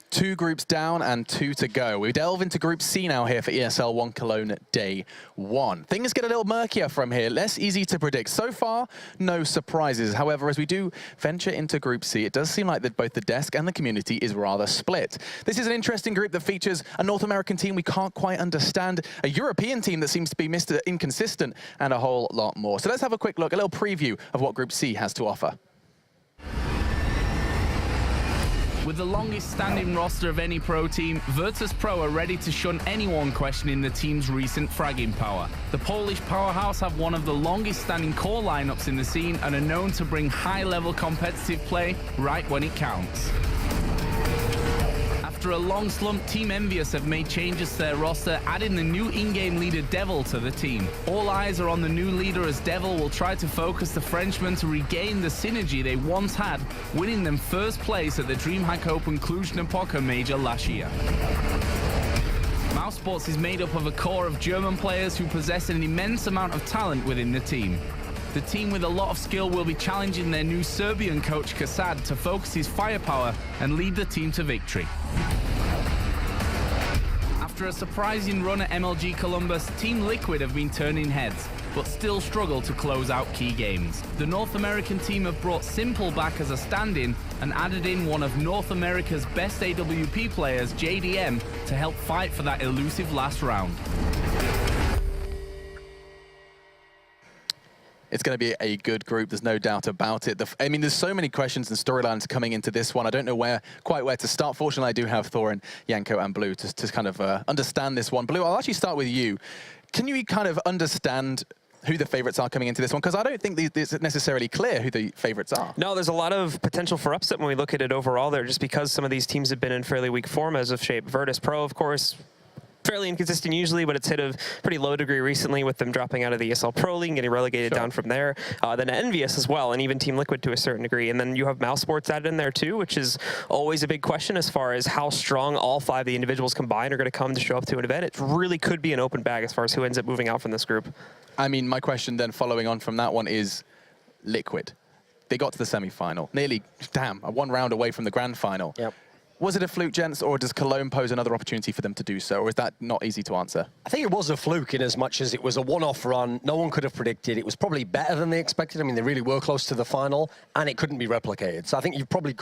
2 groups down and 2 to go. We delve into Group C now here for ESL 1 Cologne Day 1. Things get a little murkier from here, less easy to predict. So far, no surprises. However, as we do venture into Group C, it does seem like that both the desk and the community is rather split. This is an interesting group that features a North American team we can't quite understand, a European team that seems to be Mr. Inconsistent, and a whole lot more. So let's have a quick look, a little preview of what Group C has to offer. With the longest standing roster of any pro team, Virtus.Pro are ready to shun anyone questioning the team's recent fragging power. The Polish powerhouse have one of the longest standing core lineups in the scene and are known to bring high-level competitive play right when it counts. After a long slump, Team EnVyUs have made changes to their roster, adding the new in-game leader Devil to the team. All eyes are on the new leader as Devil will try to focus the Frenchmen to regain the synergy they once had, winning them first place at the DreamHack Open Cluj-Napoca Major last year. mousesports is made up of a core of German players who possess an immense amount of talent within the team. The team with a lot of skill will be challenging their new Serbian coach Kasad to focus his firepower and lead the team to victory. After a surprising run at MLG Columbus, Team Liquid have been turning heads, but still struggle to close out key games. The North American team have brought Simple back as a stand-in and added in one of North America's best AWP players, JDM, to help fight for that elusive last round. It's going to be a good group, there's no doubt about it. I mean, there's so many questions and storylines coming into this one. I don't know quite where to start. Fortunately, I do have Thorin, Janko, and Blue to kind of understand this one. Blue, I'll actually start with you. Can you kind of understand who the favorites are coming into this one? Because I don't think it's necessarily clear who the favorites are. No, there's a lot of potential for upset when we look at it overall there, just because some of these teams have been in fairly weak form as of shape. Virtus.Pro, of course, fairly inconsistent usually, but it's hit a pretty low degree recently with them dropping out of the ESL Pro League and getting relegated down from there. Then EnVyUs as well, and even Team Liquid to a certain degree. And then you have mousesports added in there too, which is always a big question as far as how strong all 5 of the individuals combined are going to come to show up to an event. It really could be an open bag as far as who ends up moving out from this group. I mean, my question then following on from that one is Liquid. They got to the semi-final, nearly, one round away from the grand final. Yep. Was it a fluke, gents, or does Cologne pose another opportunity for them to do so, or is that not easy to answer? I think it was a fluke in as much as it was a one-off run. No one could have predicted. It was probably better than they expected. I mean, they really were close to the final, and it couldn't be replicated. So I think you've probably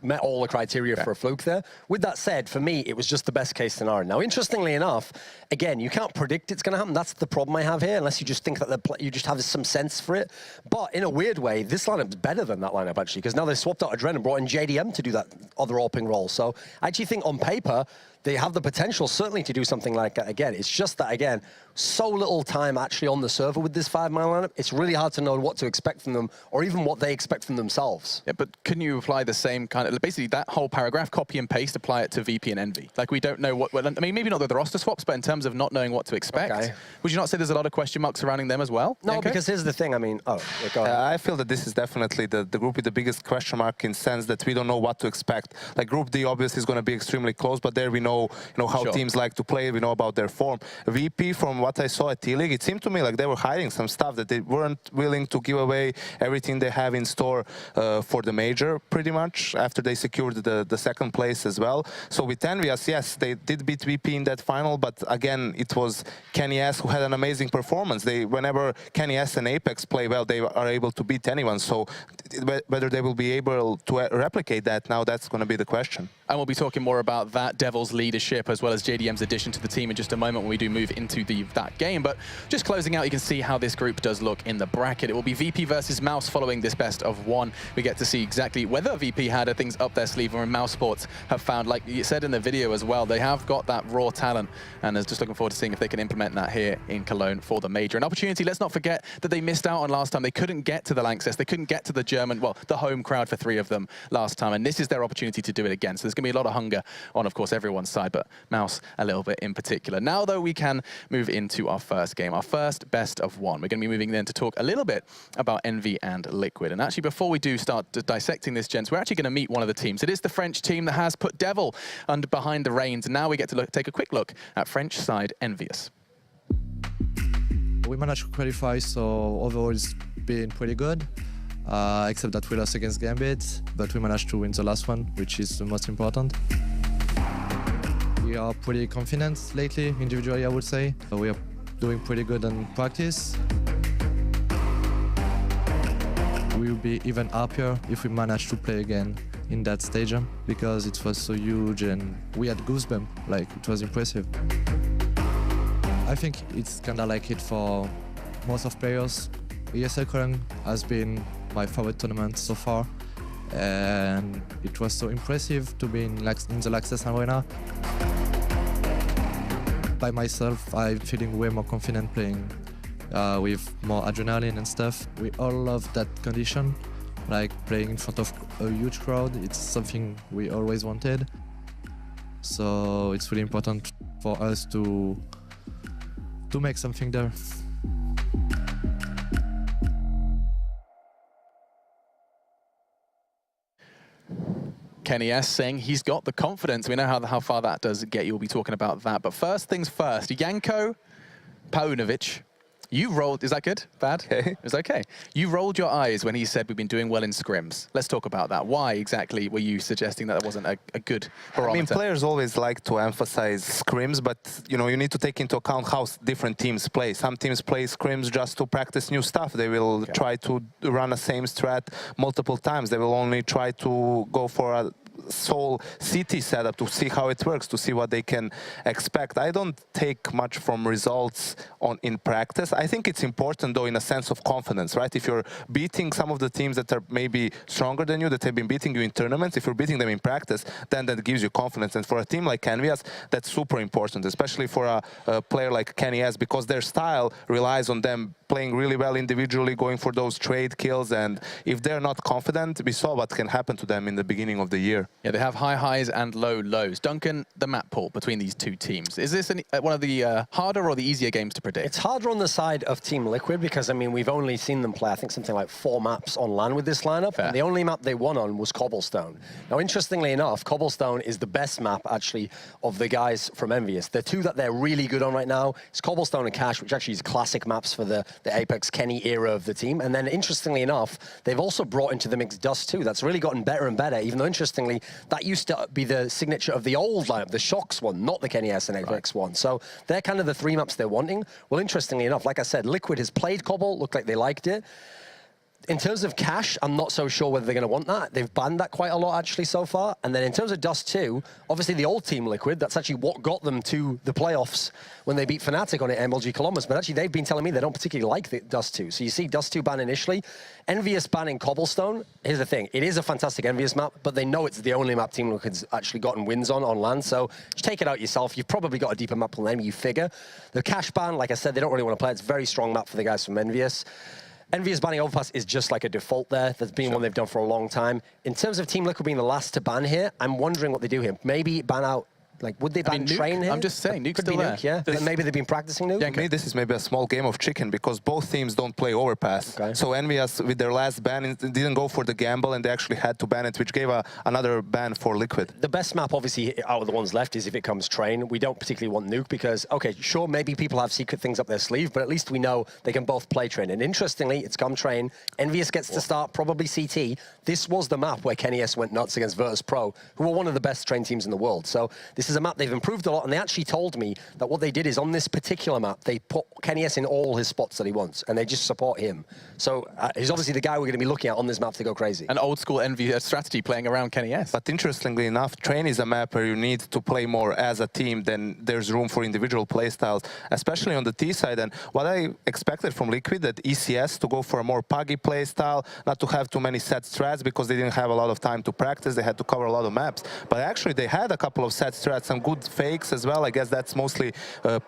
met all the criteria for a fluke there. With that said, for me, it was just the best-case scenario. Now, interestingly enough, again, you can't predict it's going to happen. That's the problem I have here, unless you just think that you just have some sense for it. But in a weird way, this lineup's better than that lineup, actually, because now they swapped out Adren and brought in JDM to do that other AWPing role. So I actually think on paper, they have the potential certainly to do something like that again. It's just that, again, so little time actually on the server with this 5-man lineup. It's really hard to know what to expect from them or even what they expect from themselves. Yeah, but couldn't you apply the same kind of, basically that whole paragraph, copy and paste, apply it to VP and Envy? Like, we don't know what, I mean, maybe not the roster swaps, but in terms of not knowing what to expect, would you not say there's a lot of question marks surrounding them as well? No, Janko? because here's the thing, I mean, go ahead. I feel that this is definitely the group with the biggest question mark in sense that we don't know what to expect. Like, Group D obviously is going to be extremely close, but there we know, how teams like to play, we know about their form. VP, from what I saw at T-League, it seemed to me like they were hiding some stuff, that they weren't willing to give away everything they have in store for the major, pretty much, after they secured the second place as well. So with EnVyUs, yes, they did beat VP in that final, but again, it was Kenny S who had an amazing performance. Whenever Kenny S and Apex play well, they are able to beat anyone. So whether they will be able to replicate that now, that's going to be the question. And we'll be talking more about that Devil's leadership as well as JDM's addition to the team in just a moment when we do move into that game. But just closing out, you can see how this group does look in the bracket. It will be VP versus Mouse following this best of 1. We get to see exactly whether VP had things up their sleeve, or mousesports have found, like you said in the video as well, they have got that raw talent, and is just looking forward to seeing if they can implement that here in Cologne for the major. An opportunity, let's not forget that they missed out on last time. They couldn't get to the Lanxess, they couldn't get to the German, well, the home crowd for 3 of them last time, and this is their opportunity to do it again. So there's going to be a lot of hunger on, of course, everyone's side, but Mouse a little bit in particular. Now, though, we can move into our first game, our first best of 1. We're going to be moving then to talk a little bit about Envy and Liquid. And actually, before we do start dissecting this, gents, we're actually going to meet one of the teams. It is the French team that has put Devil behind the reins. And now we get to take a quick look at French side EnVyUs. We managed to qualify, so overall it's been pretty good. Except that we lost against Gambit, but we managed to win the last one, which is the most important. We are pretty confident lately, individually, I would say. We are doing pretty good in practice. We will be even happier if we manage to play again in that stadium, because it was so huge and we had goosebumps, like it was impressive. I think it's kind of like it for most of players. ESL Cologne has been my favorite tournament so far, and it was so impressive to be in the Laxess Arena. By myself, I'm feeling way more confident playing with more adrenaline and stuff. We all love that condition, like playing in front of a huge crowd. It's something we always wanted. So it's really important for us to make something there. Kenny S saying he's got the confidence. We know how far that does get you. We'll be talking about that. But first things first, Janko Paunovic, you rolled, is that good? Bad? Okay. It's okay. You rolled your eyes when he said we've been doing well in scrims. Let's talk about that. Why exactly were you suggesting that wasn't a good barometer? I mean, players always like to emphasize scrims, but you know, you need to take into account how different teams play. Some teams play scrims just to practice new stuff. They will try to run the same strat multiple times. They will only try to go for a sole CT setup to see how it works, to see what they can expect. I don't take much from results in practice. I think it's important though in a sense of confidence, right? If you're beating some of the teams that are maybe stronger than you, that have been beating you in tournaments, if you're beating them in practice, then that gives you confidence. And for a team like EnVyUs, that's super important, especially for a player like Kenny S, because their style relies on them playing really well individually, going for those trade kills, and if they're not confident, we saw what can happen to them in the beginning of the year. Yeah, they have high highs and low lows. Duncan, the map pool between these two teams, is this one of the harder or the easier games to predict? It's harder on the side of Team Liquid because, I mean, we've only seen them play, I think, something like 4 maps on LAN with this lineup. And the only map they won on was Cobblestone. Now, interestingly enough, Cobblestone is the best map, actually, of the guys from EnVyUs. The two that they're really good on right now is Cobblestone and Cash, which actually is classic maps for the Apex Kenny era of the team. And then, interestingly enough, they've also brought into the mix Dust 2. That's really gotten better and better, even though, interestingly, that used to be the signature of the old lineup, the Shocks one, not the Kenny S and Apex one. So they're kind of the 3 maps they're wanting. Well, interestingly enough, like I said, Liquid has played Cobble, looked like they liked it. In terms of Cash, I'm not so sure whether they're going to want that. They've banned that quite a lot, actually, so far. And then in terms of Dust 2, obviously the old Team Liquid, that's actually what got them to the playoffs when they beat Fnatic on it, MLG Columbus. But actually, they've been telling me they don't particularly like the Dust 2. So you see Dust 2 ban initially. EnVyUs banning Cobblestone. Here's the thing. It is a fantastic EnVyUs map, but they know it's the only map Team Liquid's actually gotten wins on LAN. So just take it out yourself. You've probably got a deeper map than them, you figure. The Cash ban, like I said, they don't really want to play. It's a very strong map for the guys from EnVyUs. EnVyUs banning Overpass is just like a default there. That's been one they've done for a long time. In terms of Team Liquid being the last to ban here, I'm wondering what they do here. Maybe ban out, like, would they ban Train here? I'm just saying, Nuke's still there. Nuke, yeah. Then maybe they've been practicing Nuke. Yeah, to me, this is maybe a small game of chicken because both teams don't play Overpass. Okay. So EnVyUs, with their last ban, didn't go for the gamble and they actually had to ban it, which gave another ban for Liquid. The best map, obviously, out of the ones left is if it comes Train. We don't particularly want Nuke because, okay, sure, maybe people have secret things up their sleeve, but at least we know they can both play Train. And interestingly, it's come Train. EnVyUs gets to start probably CT. This was the map where Kenny S went nuts against Virtus.Pro, who are one of the best Train teams in the world. So this is a map they've improved a lot, and they actually told me that what they did is on this particular map, they put Kenny S in all his spots that he wants, and they just support him. So he's obviously the guy we're going to be looking at on this map to go crazy. An old school EnVyUs strategy playing around Kenny S. But interestingly enough, Train is a map where you need to play more as a team than there's room for individual playstyles, especially on the T side. And what I expected from Liquid, that ECS to go for a more puggy playstyle, not to have too many set strats because they didn't have a lot of time to practice. They had to cover a lot of maps. But actually, they had a couple of set strats, some good fakes as well. I guess that's mostly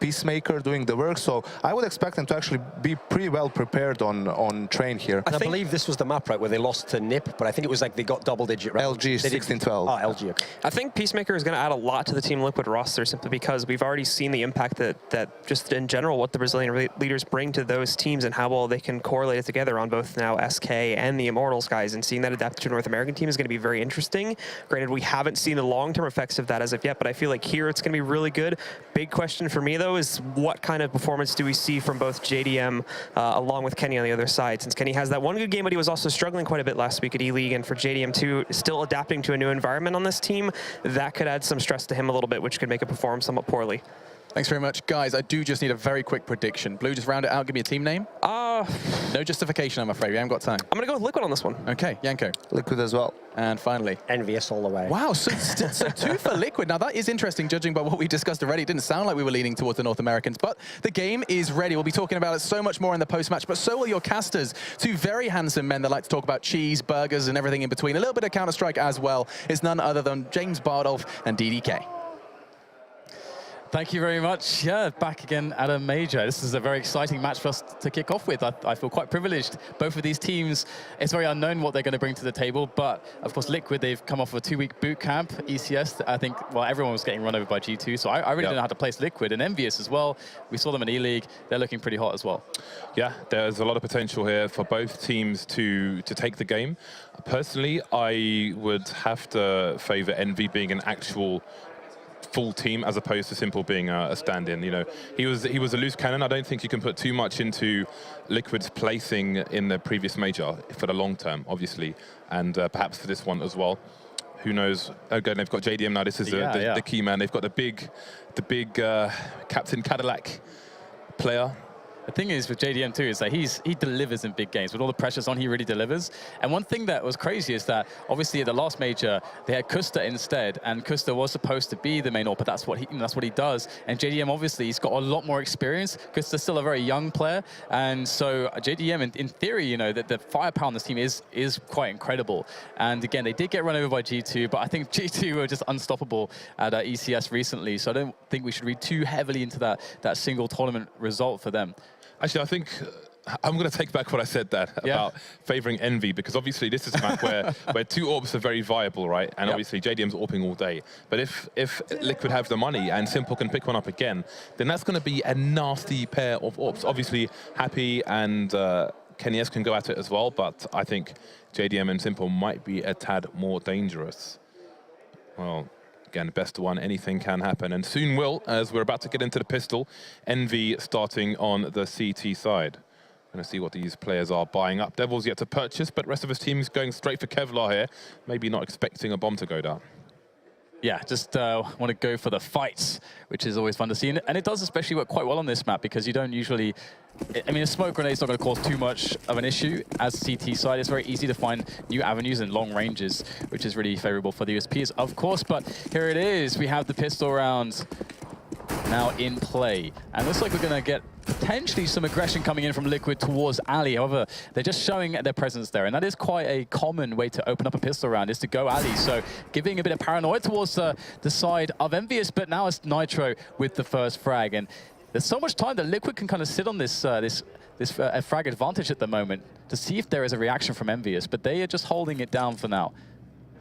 Peacemaker doing the work. So I would expect them to actually be pretty well prepared on Train here. I believe this was the map, right, where they lost to NiP, but I think it was like they got double-digit. LG 16-12. Oh, LG. Okay. I think Peacemaker is going to add a lot to the Team Liquid roster simply because we've already seen the impact that just in general what the Brazilian leaders bring to those teams and how well they can correlate it together on both now SK and the Immortals guys, and seeing that adapt to a North American team is going to be very interesting. Granted, we haven't seen the long-term effects of that as of yet, but I feel like here it's going to be really good. Big question for me, though, is what kind of performance do we see from both JDM along with Kenny on the other side? Since Kenny has that one good game, but he was also struggling quite a bit last week at E-League, and for JDM too, still adapting to a new environment on this team, that could add some stress to him a little bit, which could make it perform somewhat poorly. Thanks very much. Guys, I do just need a very quick prediction. Blue, just round it out. Give me a team name. No justification, I'm afraid. We haven't got time. I'm going to go with Liquid on this one. Okay, Yanko. Liquid as well. And finally. EnVyUs all the way. Wow, so 2 for Liquid. Now, that is interesting, judging by what we discussed already. It didn't sound like we were leaning towards the North Americans, but the game is ready. We'll be talking about it so much more in the post-match, but so will your casters. 2 very handsome men that like to talk about cheese, burgers, and everything in between. A little bit of Counter-Strike as well. It's none other than James Bardolph and DDK. Thank you very much. Yeah, back again at a major. This is a very exciting match for us to kick off with. I feel quite privileged. Both of these teams, it's very unknown what they're going to bring to the table, but of course Liquid, they've come off of a 2-week boot camp. ECS, I think, well, everyone was getting run over by G2, so I really don't know how to place Liquid. And EnVyUs as well. We saw them in E-League. They're looking pretty hot as well. Yeah, there's a lot of potential here for both teams to take the game. Personally, I would have to favor EnVy being an actual full team as opposed to Simple being a stand-in. You know, he was a loose cannon. I don't think you can put too much into Liquid's placing in the previous major for the long term, obviously, and perhaps for this one as well. Who knows? Again, they've got JDM now. This is the key man. They've got the big Captain Cadillac player. The thing is with JDM too is that he delivers in big games. With all the pressures on, he really delivers. And one thing that was crazy is that obviously at the last major they had Kusta instead, and Kusta was supposed to be the main AWP, but that's what he does. And JDM obviously he's got a lot more experience. Kusta's still a very young player, and so JDM in theory, you know, that the firepower on this team is quite incredible. And again, they did get run over by G2, but I think G2 were just unstoppable at ECS recently. So I don't think we should read too heavily into that single tournament result for them. Actually, I think I'm going to take back what I said there about favouring EnVy, because obviously this is a map where 2 AWPs are very viable, right? And obviously JDM's AWPing all day. But if Liquid have the money and Simple can pick one up again, then that's going to be a nasty pair of AWPs. Obviously, Happy and Kenny S can go at it as well, but I think JDM and Simple might be a tad more dangerous. Well, again, best of one, anything can happen, and soon will, as we're about to get into the pistol. EnVy starting on the CT side. Going to see what these players are buying up. Devil's yet to purchase, but rest of his team's going straight for Kevlar here. Maybe not expecting a bomb to go down. Yeah, just want to go for the fights, which is always fun to see. And it does especially work quite well on this map, because you don't usually... I mean, a smoke grenade's not going to cause too much of an issue. As CT side, it's very easy to find new avenues and long ranges, which is really favorable for the USPs, of course. But here it is. We have the pistol round now in play. And looks like we're going to get potentially some aggression coming in from Liquid towards Ali. However, they're just showing their presence there. And that is quite a common way to open up a pistol round, is to go Ali. So giving a bit of paranoia towards the side of EnVyUs, but now it's Nitro with the first frag. And there's so much time that Liquid can kind of sit on this frag advantage at the moment to see if there is a reaction from EnVyUs, but they are just holding it down for now.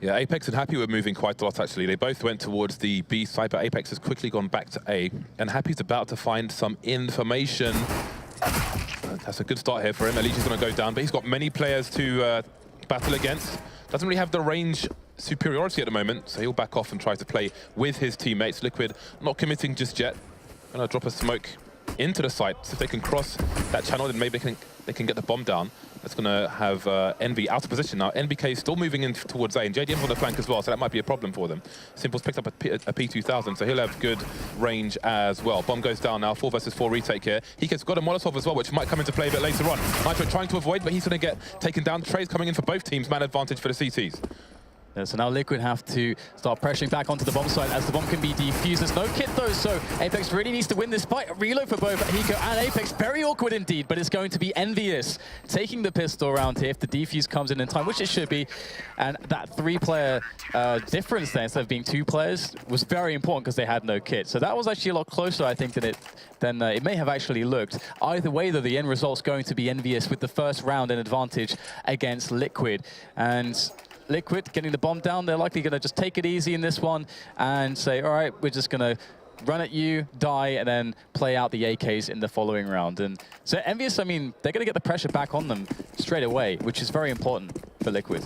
Yeah, Apex and Happy were moving quite a lot, actually. They both went towards the B side, but Apex has quickly gone back to A, and Happy's about to find some information. That's a good start here for him. Eligi's going to go down, but he's got many players to battle against. Doesn't really have the range superiority at the moment, so he'll back off and try to play with his teammates. Liquid not committing just yet. Going to drop a smoke into the site. So if they can cross that channel, then maybe they can get the bomb down. That's going to have EnVy out of position now. NBK is still moving in towards A, and JDM's on the flank as well, so that might be a problem for them. Simple's picked up a P2000, so he'll have good range as well. Bomb goes down now, 4 versus 4 retake here. He's got a Molotov as well, which might come into play a bit later on. Nitro trying to avoid, but he's going to get taken down. Trey's coming in for both teams, man advantage for the CTs. So now Liquid have to start pressuring back onto the bomb side as the bomb can be defused. There's no kit though, so Apex really needs to win this fight. A reload for both Hiko and Apex. Very awkward indeed, but it's going to be EnVyUs taking the pistol round here if the defuse comes in time, which it should be. And that 3-player difference there, instead of being 2 players, was very important because they had no kit. So that was actually a lot closer, I think, than it may have actually looked. Either way, though, the end result's going to be EnVyUs with the first round in advantage against Liquid. And Liquid getting the bomb down, they're likely going to just take it easy in this one and say, all right, we're just going to run at you, die, and then play out the AKs in the following round. And so EnVyUs, I mean, they're going to get the pressure back on them straight away, which is very important for Liquid.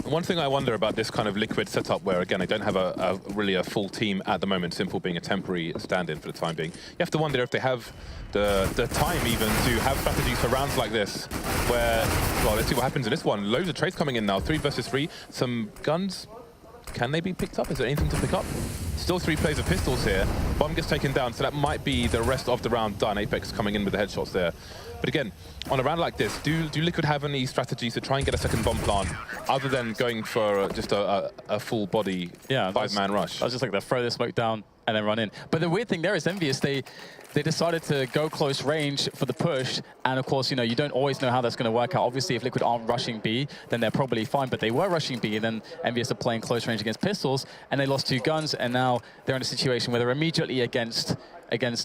One thing I wonder about this kind of Liquid setup, where again they don't have really a full team at the moment, Simple being a temporary stand-in for the time being. You have to wonder if they have the time even to have strategies for rounds like this, where, well, let's see what happens in this one. Loads of trades coming in now, 3 versus 3. Some guns, can they be picked up? Is there anything to pick up? Still 3 plays of pistols here. Bomb gets taken down, so that might be the rest of the round done. Apex coming in with the headshots there. But again, on a round like this, do Liquid have any strategies to try and get a second bomb plant, other than going for just a full body 5-man rush? I was just like, they'll throw the smoke down and then run in. But the weird thing there is EnVyUs, they decided to go close range for the push, and of course, you know, you don't always know how that's going to work out. Obviously, if Liquid aren't rushing B, then they're probably fine, but they were rushing B, and then EnVyUs are playing close range against pistols, and they lost 2 guns, and now they're in a situation where they're immediately against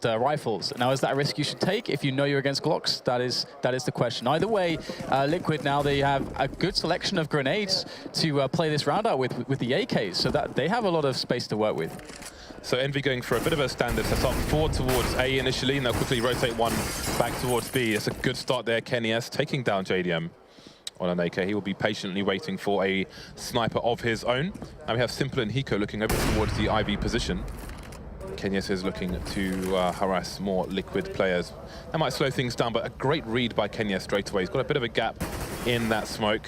rifles. Now, is that a risk you should take if you know you're against Glocks? That is the question. Either way, Liquid now, they have a good selection of grenades to play this round out with the AKs, so that they have a lot of space to work with. So Envy going for a bit of a standard setup, forward towards A initially, and they'll quickly rotate one back towards B. It's a good start there. Kenny S taking down JDM on an AK. He will be patiently waiting for a sniper of his own. And we have Simple and Hiko looking over towards the IV position. Kenny S is looking to harass more Liquid players. That might slow things down, but a great read by Kenny S straight away. He's got a bit of a gap in that smoke.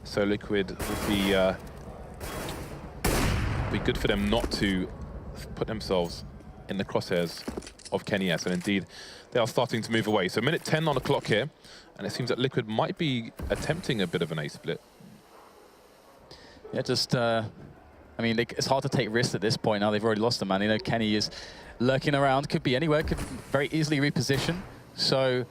So Liquid would be good for them not to put themselves in the crosshairs of Kenny S, and indeed they are starting to move away. So minute 10 on the clock here, and it seems that Liquid might be attempting a bit of an A split. Yeah, just, I mean, it's hard to take risks at this point now. They've already lost the man. You know, Kenny is lurking around, could be anywhere, could very easily reposition. So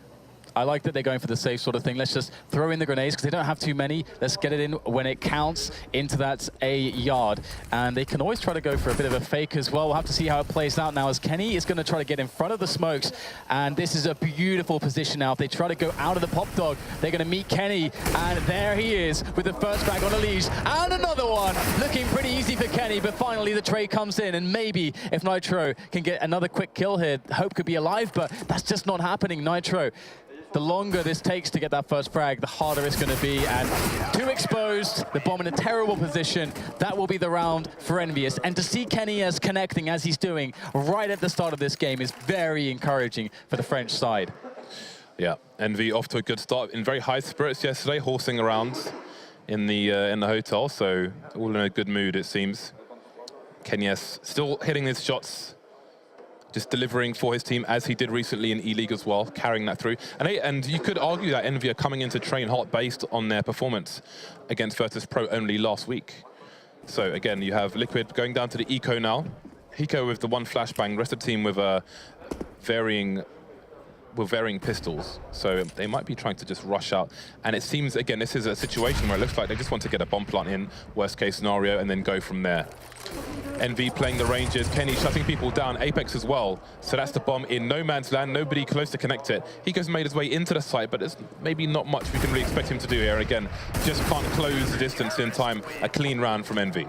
I like that they're going for the safe sort of thing. Let's just throw in the grenades because they don't have too many. Let's get it in when it counts into that A yard. And they can always try to go for a bit of a fake as well. We'll have to see how it plays out now as Kenny is going to try to get in front of the smokes. And this is a beautiful position now. If they try to go out of the pop dog, they're going to meet Kenny. And there he is with the first frag on a leash. And another one. Looking pretty easy for Kenny, but finally the trade comes in. And maybe if Nitro can get another quick kill here, Hope could be alive, but that's just not happening. Nitro, the longer this takes to get that first frag, the harder it's going to be. And 2 exposed, the bomb in a terrible position. That will be the round for EnVyUs. And to see Kenny S connecting as he's doing right at the start of this game is very encouraging for the French side. Yeah, Envy off to a good start, in very high spirits yesterday, horsing around in the hotel, so all in a good mood, it seems. Kenny S still hitting his shots, just delivering for his team as he did recently in E-League as well, carrying that through. And you could argue that Envy are coming into train hot based on their performance against Virtus.Pro only last week. So again, you have Liquid going down to the eco now. Hiko with the 1 flashbang, rest of the team with varying pistols. So they might be trying to just rush out. And it seems, again, this is a situation where it looks like they just want to get a bomb plant in, worst case scenario, and then go from there. Envy playing the ranges, Kenny shutting people down, Apex as well. So that's the bomb in no man's land, nobody close to connect it. Hiko's made his way into the site, but there's maybe not much we can really expect him to do here. Again, just can't close the distance in time. A clean round from Envy.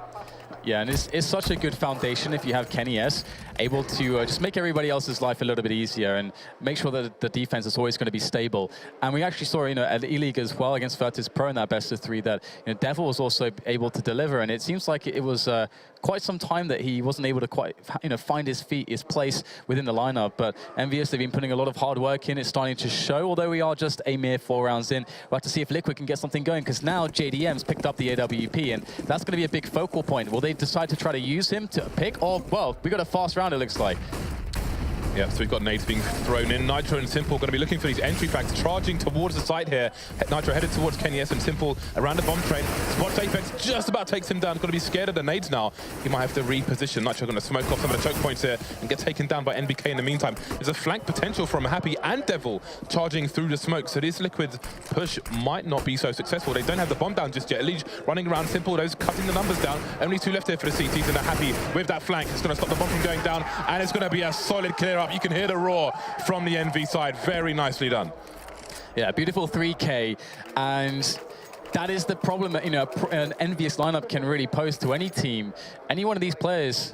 Yeah, and it's such a good foundation if you have Kenny S able to just make everybody else's life a little bit easier and make sure that the defense is always going to be stable. And we actually saw, you know, at E-League as well against Virtus.Pro in that best of 3 that, you know, Devil was also able to deliver. And it seems like it was quite some time that he wasn't able to quite, you know, find his feet, his place within the lineup. But EnVyUs, they've been putting a lot of hard work in. It's starting to show, although we are just a mere 4 rounds in. We'll have to see if Liquid can get something going, because now JDM's picked up the AWP, and that's going to be a big focal point. Will they decide to try to use him to pick? Or, well, we got a fast round, it looks like. Yeah, so we've got nades being thrown in. Nitro and Simple going to be looking for these entry frags, charging towards the site here. Nitro headed towards Kenny S, and Simple around the bomb train. Spots Apex, just about takes him down. Got to be scared of the nades now. He might have to reposition. Nitro going to smoke off some of the choke points here and get taken down by NBK in the meantime. There's a flank potential from Happy and Devil charging through the smoke, so this Liquid push might not be so successful. They don't have the bomb down just yet. Leach running around Simple, those cutting the numbers down. Only 2 left here for the CTs, and they're Happy with that flank. It's going to stop the bomb from going down, and it's going to be a solid clear up. You can hear the roar from the Envy side. Very nicely done. Yeah, beautiful 3K, and that is the problem that, you know, an EnVyUs lineup can really pose to any team. Any one of these players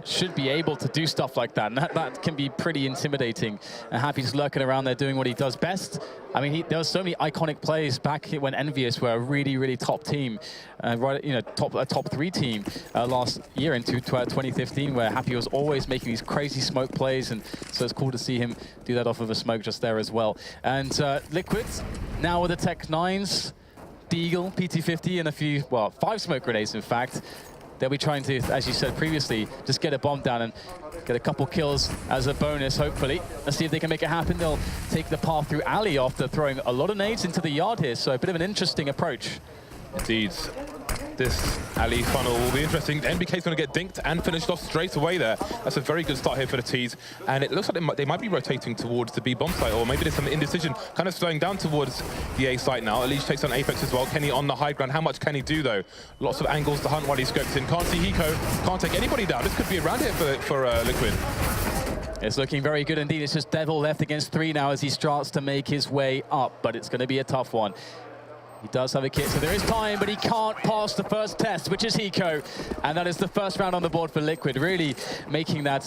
should be able to do stuff like that, and that can be pretty intimidating. And Happy's lurking around there doing what he does best. I mean, there were so many iconic plays back when EnVyUs were a really, really top team, right? You know, top 3 team last year in 2015, where Happy was always making these crazy smoke plays, and so it's cool to see him do that off of a smoke just there as well. And Liquid now with the Tech 9s, Deagle, PT50, and a few, well, 5 smoke grenades in fact. They'll be trying to, as you said previously, just get a bomb down and get a couple kills as a bonus, hopefully. Let's see if they can make it happen. They'll take the path through alley after throwing a lot of nades into the yard here, so a bit of an interesting approach. Indeed. This alley funnel will be interesting. NBK's going to get dinked and finished off straight away there. That's a very good start here for the T's. And it looks like they might be rotating towards the B bomb site, or maybe there's some indecision kind of slowing down towards the A site now. Elise takes on Apex as well. Kenny on the high ground. How much can he do, though? Lots of angles to hunt while he scopes in. Can't see Hiko. Can't take anybody down. This could be a round here for Liquid. It's looking very good indeed. It's just Devil left against 3 now as he starts to make his way up, but it's going to be a tough one. He does have a kit, so there is time, but he can't pass the first test, which is Hiko. And that is the first round on the board for Liquid, really making that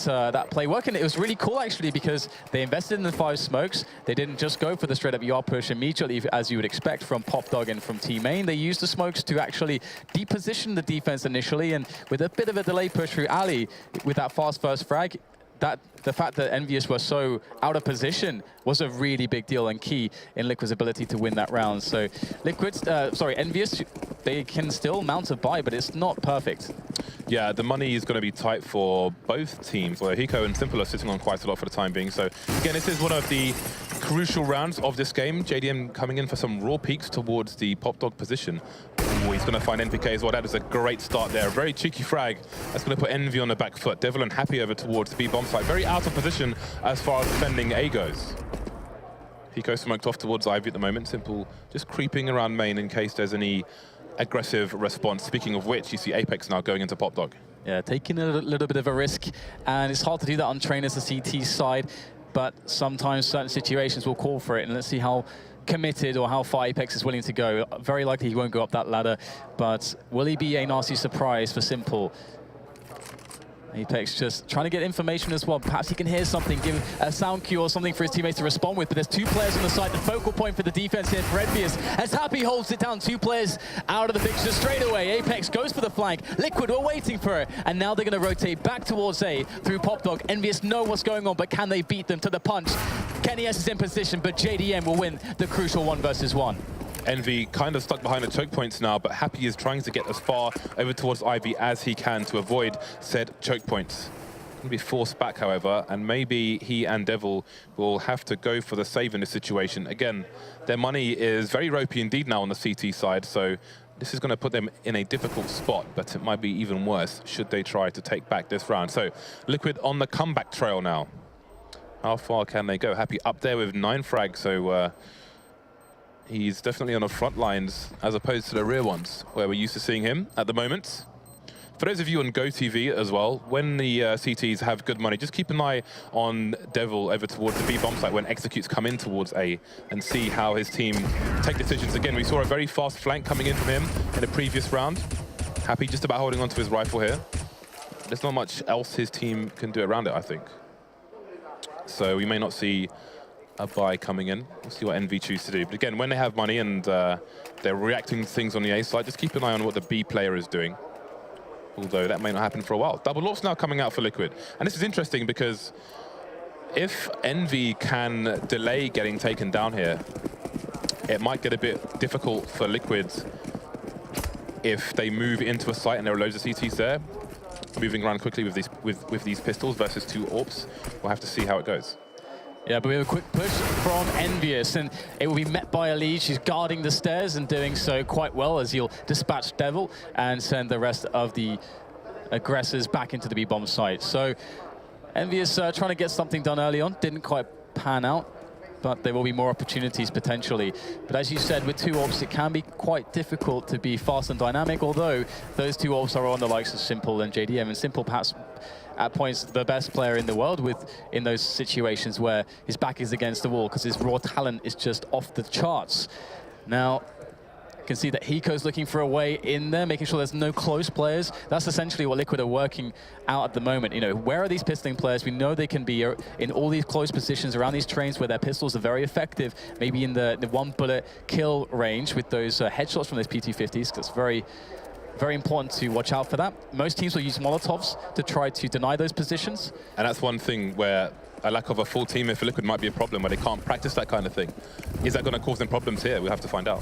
play work. And it was really cool, actually, because they invested in the 5 smokes. They didn't just go for the straight-up yard push immediately, as you would expect from Popdog and from T-Main. They used the smokes to actually deposition the defense initially, and with a bit of a delay push through alley with that fast first frag, the fact that EnVyUs were so out of position was a really big deal and key in Liquid's ability to win that round. So EnVyUs, they can still mount a buy, but it's not perfect. Yeah, the money is going to be tight for both teams, where Hiko and Simple are sitting on quite a lot for the time being. So again, this is one of the crucial rounds of this game. JDM coming in for some raw peaks towards the Popdog position. Ooh, he's going to find NPK as well. That is a great start there. A very cheeky frag. That's going to put Envy on the back foot. Devil and Happy over towards the B bomb site. Very out of position as far as defending A goes. Hiko smoked off towards Ivy at the moment. Simple just creeping around main in case there's any aggressive response. Speaking of which, you see Apex now going into Popdog. Yeah, taking a little bit of a risk, and it's hard to do that on trainers, the CT side, but sometimes certain situations will call for it, and let's see how committed or how far Apex is willing to go. Very likely he won't go up that ladder, but will he be a nasty surprise for Simple? Apex just trying to get information as well. Perhaps he can hear something, give a sound cue or something for his teammates to respond with. But there's 2 players on the side. The focal point for the defense here for EnVyUs, as Happy holds it down. 2 players out of the picture straight away. Apex goes for the flank. Liquid were waiting for it. And now they're going to rotate back towards A through Popdog. EnVyUs know what's going on, but can they beat them to the punch? Kenny S is in position, but JDM will win the crucial 1 versus 1. Envy kind of stuck behind the choke points now, but Happy is trying to get as far over towards Ivy as he can to avoid said choke points. Going to be forced back, however, and maybe he and Devil will have to go for the save in this situation. Again, their money is very ropey indeed now on the CT side, so this is going to put them in a difficult spot, but it might be even worse should they try to take back this round. So Liquid on the comeback trail now. How far can they go? Happy up there with 9 frags, so he's definitely on the front lines as opposed to the rear ones, where we're used to seeing him at the moment. For those of you on GoTV as well, when the CTs have good money, just keep an eye on Devil over towards the B bomb site when executes come in towards A and see how his team take decisions. Again, we saw a very fast flank coming in from him in the previous round. Happy just about holding onto his rifle here. There's not much else his team can do around it, I think. So we may not see a buy coming in. We'll see what EnVy choose to do. But again, when they have money and they're reacting to things on the A side, just keep an eye on what the B player is doing. Although that may not happen for a while. Double Ops now coming out for Liquid. And this is interesting because if EnVy can delay getting taken down here, it might get a bit difficult for Liquid if they move into a site and there are loads of CTs there. Moving around quickly with these pistols versus 2 AWPs. We'll have to see how it goes. Yeah, but we have a quick push from EnVyUs, and it will be met by Elise. She's guarding the stairs and doing so quite well, as he'll dispatch Devil and send the rest of the aggressors back into the B-bomb site. So EnVyUs trying to get something done early on, didn't quite pan out, but there will be more opportunities potentially. But as you said, with 2 AWPs, it can be quite difficult to be fast and dynamic, although those 2 AWPs are on the likes of Simple and JDM, and Simple perhaps at points the best player in the world in those situations where his back is against the wall, because his raw talent is just off the charts. Now, You can see that Hiko's looking for a way in there, making sure there's no close players. That's essentially what Liquid are working out at the moment. You know, where are these pistoling players? We know they can be in all these close positions around these trains where their pistols are very effective, maybe in the one-bullet kill range with those headshots from those P250s. That's very important to watch out for that. Most teams will use Molotovs to try to deny those positions. And that's one thing where a lack of a full team for Liquid might be a problem, where they can't practice that kind of thing. Is that going to cause them problems here? We'll have to find out.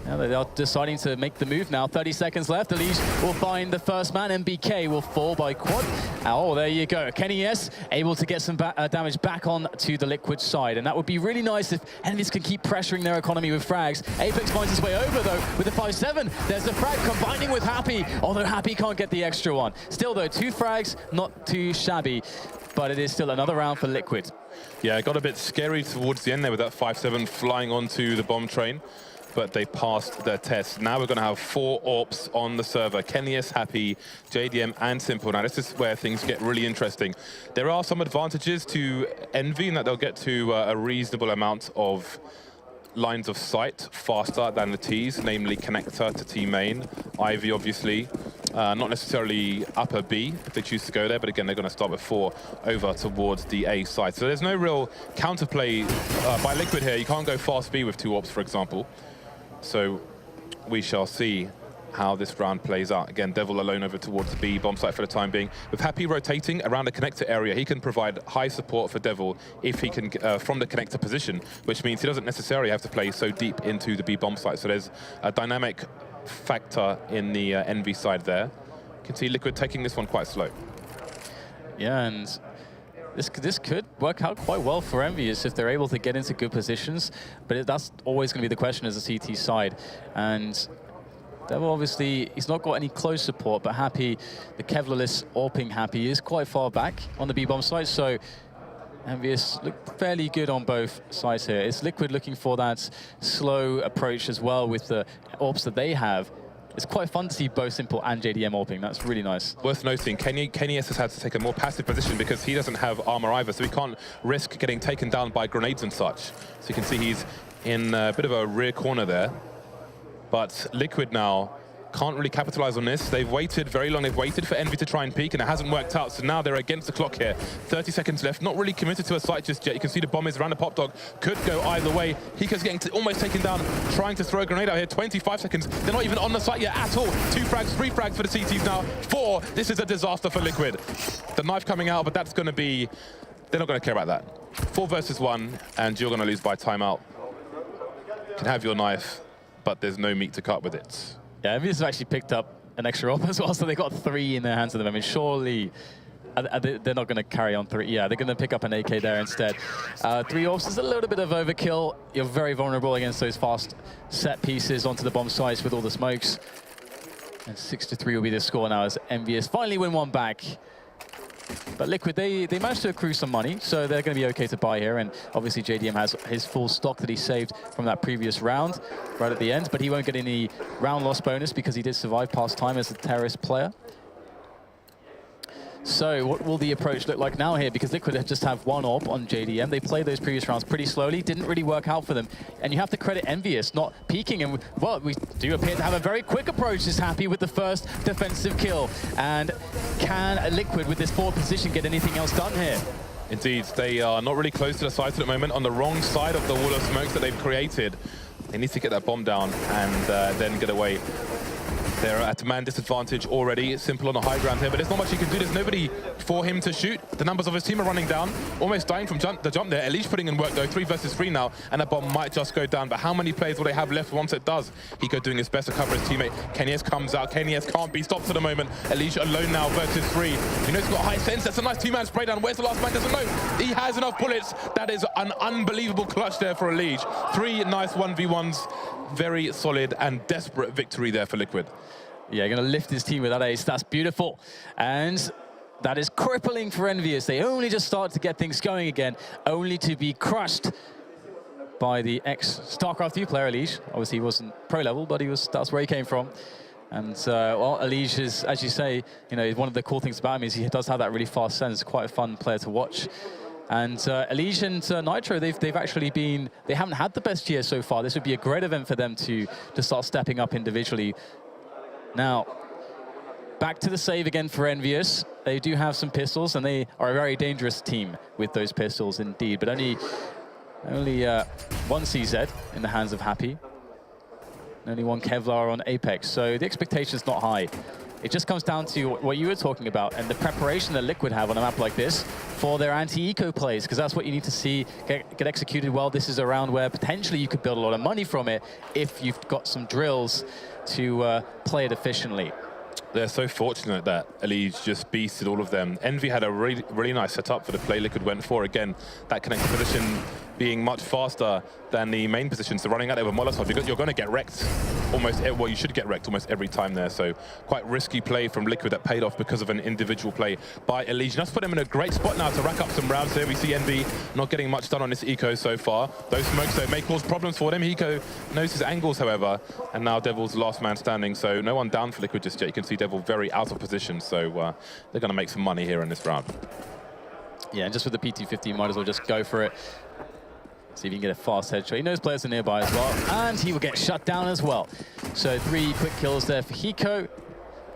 Yeah, they are deciding to make the move now. 30 seconds left. EnVyUs will find the first man, and BK will fall by quad. Oh, there you go. KennyS able to get some damage back on to the Liquid side. And that would be really nice if EnVyUs can keep pressuring their economy with frags. Apex finds his way over, though, with the 5-7. There's the frag combining with Happy, although Happy can't get the extra one. Still, though, 2 frags, not too shabby. But it is still another round for Liquid. Yeah, it got a bit scary towards the end there with that 5-7 flying onto the bomb train. But they passed their test. Now we're going to have 4 AWPs on the server. KennyS, Happy, JDM, and Simple. Now this is where things get really interesting. There are some advantages to Envy in that they'll get to a reasonable amount of lines of sight faster than the Ts, namely connector to T main, Ivy obviously. Not necessarily upper B if they choose to go there, but again, they're going to start with 4 over towards the A side. So there's no real counterplay by Liquid here. You can't go fast B with 2 AWPs, for example. So we shall see how this round plays out. Again, Devil alone over towards the B bomb site for the time being. With Happy rotating around the connector area, he can provide high support for Devil if he can, from the connector position, which means he doesn't necessarily have to play so deep into the B bomb site. So there's a dynamic factor in the Envy side there. You can see Liquid taking this one quite slow. Yeah, and this could work out quite well for EnVyUs if they're able to get into good positions, but that's always going to be the question as a CT side. And Devil, obviously, he's not got any close support, but Happy, the Kevlarless AWPing Happy, is quite far back on the B-bomb side, so EnVyUs look fairly good on both sides here. It's Liquid looking for that slow approach as well with the AWPs that they have. It's quite fun to see both Simple and JDM AWPing. That's really nice. Worth noting, KennyS has had to take a more passive position because he doesn't have armor either, so he can't risk getting taken down by grenades and such. So you can see he's in a bit of a rear corner there. But Liquid now can't really capitalize on this. They've waited very long. They've waited for Envy to try and peek, and it hasn't worked out. So now they're against the clock here. 30 seconds left. Not really committed to a site just yet. You can see the bomb is around the pop dog. Could go either way. Hiko's getting almost taken down, trying to throw a grenade out here. 25 seconds. They're not even on the site yet at all. 2 frags, 3 frags for the CTs now. 4. This is a disaster for Liquid. The knife coming out, but that's going to be... They're not going to care about that. 4 versus 1, and you're going to lose by timeout. You can have your knife, but there's no meat to cut with it. Yeah, EnVyUs have actually picked up an extra AWP as well, so they got 3 in their hands at the moment. Surely they're not going to carry on 3. Yeah, they're going to pick up an AK there instead. 3 AWPs is a little bit of overkill. You're very vulnerable against those fast set pieces onto the bomb sites with all the smokes. And 6-3 will be the score now as EnVyUs finally win one back. But Liquid, they managed to accrue some money, so they're going to be okay to buy here. And obviously JDM has his full stock that he saved from that previous round right at the end, but he won't get any round loss bonus because he did survive past time as a terrorist player. So what will the approach look like now here? Because Liquid just have 1 AWP on JDM. They played those previous rounds pretty slowly, didn't really work out for them. And you have to credit EnVyUs not peeking. And well, we do appear to have a very quick approach. Is Happy with the first defensive kill. And can Liquid with this forward position get anything else done here? Indeed, they are not really close to the site at the moment. On the wrong side of the wall of smokes that they've created. They need to get that bomb down and then get away. They're at a man disadvantage already. Simple on the high ground here, but there's not much he can do. There's nobody for him to shoot. The numbers of his team are running down, almost dying from the jump there. EnVyUs putting in work though, 3 versus 3 now, and that bomb might just go down. But how many players will they have left once it does? Hiko doing his best to cover his teammate. KennyS comes out. KennyS can't be stopped at the moment. EnVyUs alone now versus 3. You know he's got high sense. That's a nice 2-man spray down. Where's the last man? Doesn't know. He has enough bullets. That is an unbelievable clutch there for EnVyUs. 3 nice 1v1s. Very solid and desperate victory there for Liquid. Yeah, going to lift his team with that ace. That's beautiful. And that is crippling for EnVyUs. They only just started to get things going again, only to be crushed by the ex-StarCraft 2 player, EnVyUs. Obviously, he wasn't pro level, but that's where he came from. And, well, EnVyUs is, as you say, you know, one of the cool things about him is he does have that really fast sense. Quite a fun player to watch. And Elise and Nitro, they've actually been, they haven't had the best year so far. This would be a great event for them to start stepping up individually. Now, back to the save again for EnVyUs. They do have some pistols, and they are a very dangerous team with those pistols indeed. But only one CZ in the hands of Happy. Only one Kevlar on Apex, so the expectation's not high. It just comes down to what you were talking about and the preparation that Liquid have on a map like this for their anti-eco plays, because that's what you need to see get executed well. This is a round where potentially you could build a lot of money from it if you've got some drills to play it efficiently. They're so fortunate that Elise just beasted all of them. Envy had a really nice setup for the play Liquid went for. Again, that connected position being much faster than the main position. So running out of a Molotov, you're going to get wrecked almost, well, you should get wrecked almost every time there. So quite risky play from Liquid that paid off because of an individual play by Elise. That's put him in a great spot now to rack up some rounds here. We see Envy not getting much done on this eco so far. Those smokes, though, may cause problems for them. Eco knows his angles, however, and now Devil's last man standing. So no one down for Liquid just yet. You can see Devil very out of position, so they're going to make some money here in this round. Yeah, and just with the PT-50, might as well just go for it. See if you can get a fast headshot. He knows players are nearby as well, and he will get shut down as well. So 3 quick kills there for Hiko,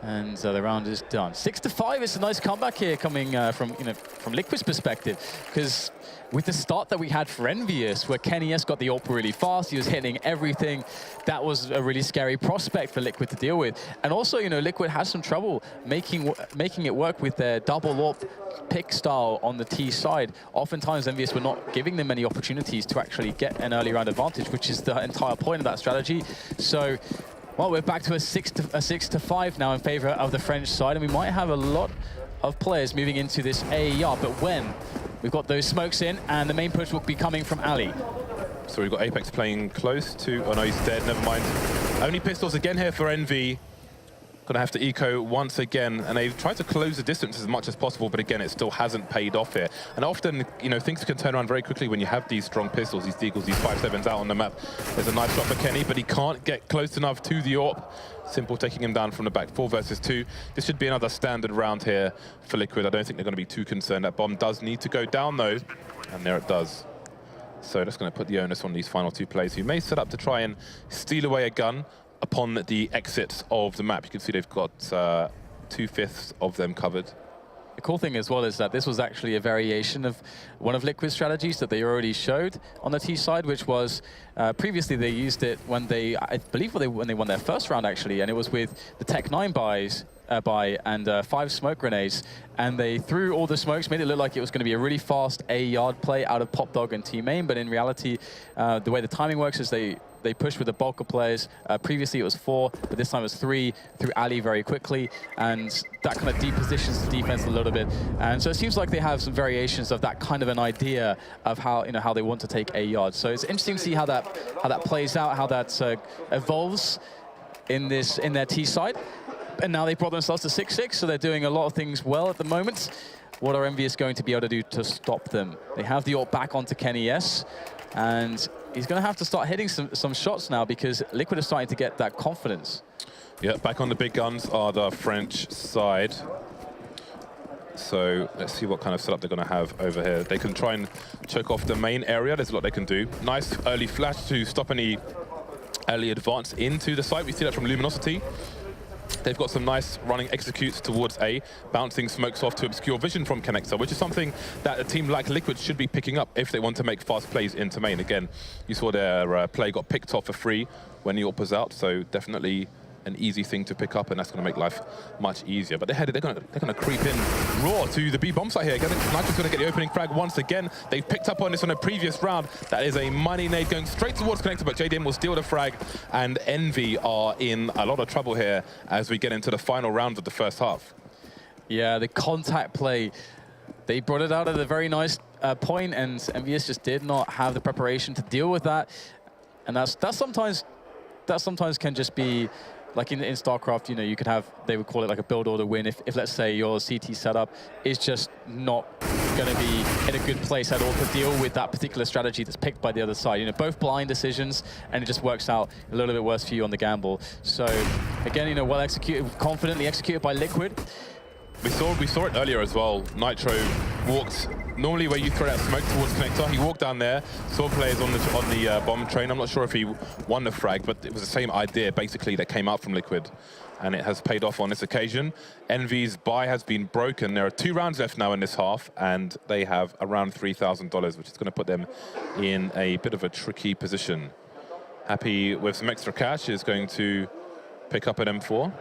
and the round is done. 6-5. It's a nice comeback here coming from Liquid's perspective, because with the start that we had for EnVyUs, where KennyS got the AWP really fast, he was hitting everything. That was a really scary prospect for Liquid to deal with. And also, Liquid has some trouble making it work with their double AWP pick style on the T side. Oftentimes, EnVyUs were not giving them many opportunities to actually get an early round advantage, which is the entire point of that strategy. So, well, we're back to a 6-5 now in favor of the French side, and we might have a lot of players moving into this AER, but when? We've got those smokes in, and the main push will be coming from Ali. So we've got Apex playing close to, oh no, he's dead, never mind. Only pistols again here for Envy. Gonna have to eco once again, and they've tried to close the distance as much as possible, but again, it still hasn't paid off here. And often, things can turn around very quickly when you have these strong pistols, these Deagles, these 5.7s out on the map. There's a nice shot for Kenny, but he can't get close enough to the AWP. Simple taking him down from the back, 4 versus 2. This should be another standard round here for Liquid. I don't think they're going to be too concerned. That bomb does need to go down, though, and there it does. So that's going to put the onus on these final 2 players, who may set up to try and steal away a gun upon the exit of the map. You can see they've got 2/5 of them covered. The cool thing as well is that this was actually a variation of one of Liquid's strategies that they already showed on the T side, which was previously they used it when I believe when they won their first round actually, and it was with the Tech 9 buy and 5 smoke grenades, and they threw all the smokes, made it look like it was going to be a really fast A-yard play out of Pop Dog and Team Main, but in reality, the way the timing works is they pushed with the bulk of players. Previously it was 4, but this time it was 3 through Ali very quickly, and that kind of depositions the defense a little bit. And so it seems like they have some variations of that kind of an idea of how how they want to take A-yard. So it's interesting to see how that plays out, how that evolves in their T side. And now they brought themselves to 6-6, so they're doing a lot of things well at the moment. What are EnVyUs going to be able to do to stop them? They have the AWP back onto KennyS, and he's going to have to start hitting some shots now, because Liquid is starting to get that confidence. Yeah, back on the big guns are the French side. So let's see what kind of setup they're going to have over here. They can try and choke off the main area. There's a lot they can do. Nice early flash to stop any early advance into the site. We see that from Luminosity. They've got some nice running executes towards A, bouncing smokes off to obscure vision from Connector, which is something that a team like Liquid should be picking up if they want to make fast plays into main. Again, you saw their play got picked off for free when the AWP was out, so definitely an easy thing to pick up, and that's going to make life much easier. But they're going to creep in raw to the B bomb site here. Nitro's going to get the opening frag once again. They've picked up on this on a previous round. That is a money nade going straight towards Connector, but JDM will steal the frag, and Envy are in a lot of trouble here as we get into the final round of the first half. Yeah, the contact play, they brought it out at a very nice point, and EnVyUs just did not have the preparation to deal with that. And that sometimes can just be, like in StarCraft, you could have, they would call it like a build order win if let's say your CT setup is just not going to be in a good place at all to deal with that particular strategy that's picked by the other side. Both blind decisions, and it just works out a little bit worse for you on the gamble. So again, well executed, confidently executed by Liquid. We saw it earlier as well. Nitro walked normally where you throw that smoke towards connector, he walked down there, saw players on the bomb train. I'm not sure if he won the frag, but it was the same idea basically that came out from Liquid, and it has paid off on this occasion. EnVyUs' buy has been broken. There are 2 rounds left now in this half, and they have around $3,000, which is going to put them in a bit of a tricky position. Happy with some extra cash is going to pick up an M4.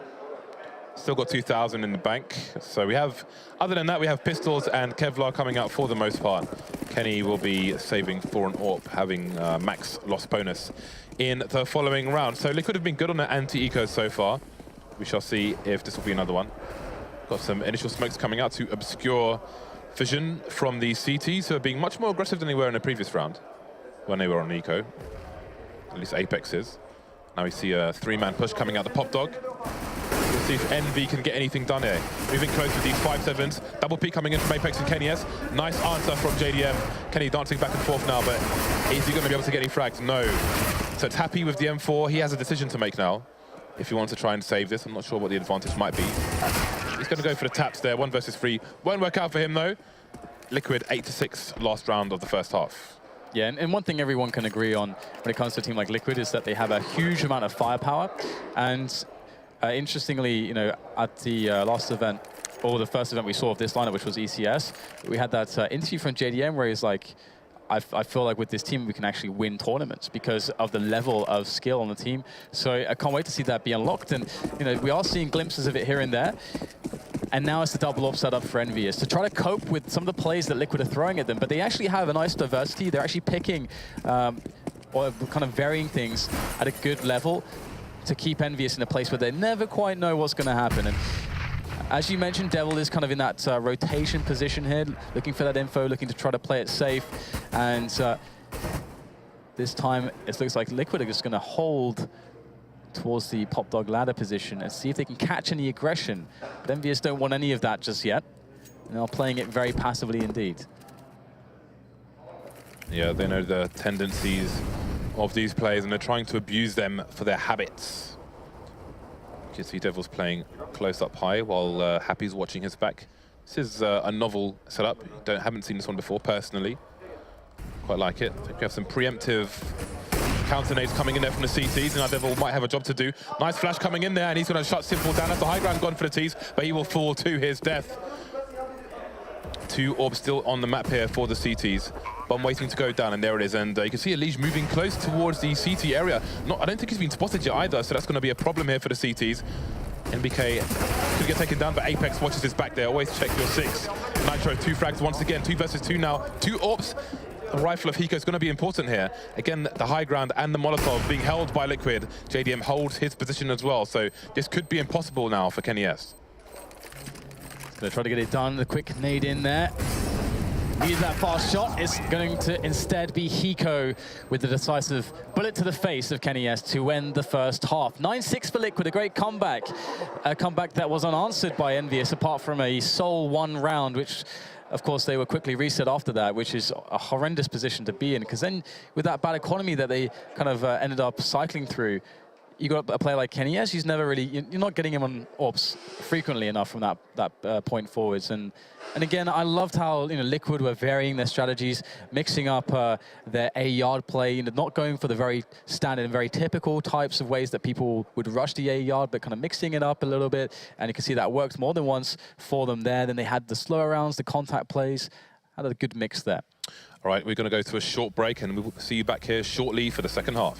Still got 2,000 in the bank. So we have, other than that, we have pistols and Kevlar coming out for the most part. Kenny will be saving for an AWP, having max loss bonus in the following round. So Liquid have been good on the anti-eco so far. We shall see if this will be another one. Got some initial smokes coming out to obscure vision from the CTs, who are being much more aggressive than they were in the previous round when they were on eco. At least Apex is. Now we see a 3-man push coming out the pop dog. We'll see if EnVy can get anything done here. Moving close with these 5-7s. Double peek coming in from Apex and Kenny S. Nice answer from JDM. Kenny dancing back and forth now, but is he going to be able to get any frags? No. So it's Happy with the M4. He has a decision to make now. If he wants to try and save this, I'm not sure what the advantage might be. He's going to go for the taps there, 1 versus 3. Won't work out for him though. Liquid 8-6 last round of the first half. Yeah, and one thing everyone can agree on when it comes to a team like Liquid is that they have a huge amount of firepower. And interestingly, you know, at the last event, or the first event we saw of this lineup, which was ECS, we had that interview from JDM where he's like, I feel like with this team we can actually win tournaments because of the level of skill on the team. So I can't wait to see that be unlocked. And you know, we are seeing glimpses of it here and there. And now it's the double up setup for EnVyUs to try to cope with some of the plays that Liquid are throwing at them. But they actually have a nice diversity. They're actually picking or kind of varying things at a good level to keep EnVyUs in a place where they never quite know what's going to happen. And as you mentioned, Devil is kind of in that rotation position here, looking for that info, looking to try to play it safe. And this time, it looks like Liquid are just going to hold towards the Pop Dog ladder position and see if they can catch any aggression. But EnVyUs don't want any of that just yet. And they're playing it very passively indeed. Yeah, they know the tendencies of these players, and they're trying to abuse them for their habits. You can see Devil's playing close up high while Happy's watching his back. This is a novel setup. Haven't seen this one before personally. Quite like it. We have some preemptive counter nades coming in there from the CTs, and our Devil might have a job to do. Nice flash coming in there, and he's going to shut Simple down. That's the high ground gone for the T's, but he will fall to his death. 2 orbs still on the map here for the CTs. Bomb waiting to go down, and there it is. And you can see Elige moving close towards the CT area. I don't think he's been spotted yet either, so that's going to be a problem here for the CTs. NBK could get taken down, but Apex watches his back there. Always check your 6. Nitro, 2 frags once again. 2 versus 2 now. 2 orbs. The rifle of Hiko is going to be important here. Again, the high ground and the Molotov being held by Liquid. JDM holds his position as well, so this could be impossible now for Kenny S. Going to try to get it done. The quick nade in there. Needs that fast shot. It's going to instead be Hiko with the decisive bullet to the face of Kenny S to end the first half. 9-6 for Liquid, a great comeback. A comeback that was unanswered by EnVyUs, apart from a sole 1 round, which, of course, they were quickly reset after that, which is a horrendous position to be in. Because then, with that bad economy that they kind of ended up cycling through, you got a player like Kenny S, he's never really, you're not getting him on AWPs frequently enough from that point forwards. And again, I loved how Liquid were varying their strategies, mixing up their A yard play, not going for the very standard and very typical types of ways that people would rush the A yard, but kind of mixing it up a little bit. And you can see that worked more than once for them there. Then they had the slower rounds, the contact plays, had a good mix there. All right, we're going to go to a short break, and we'll see you back here shortly for the second half.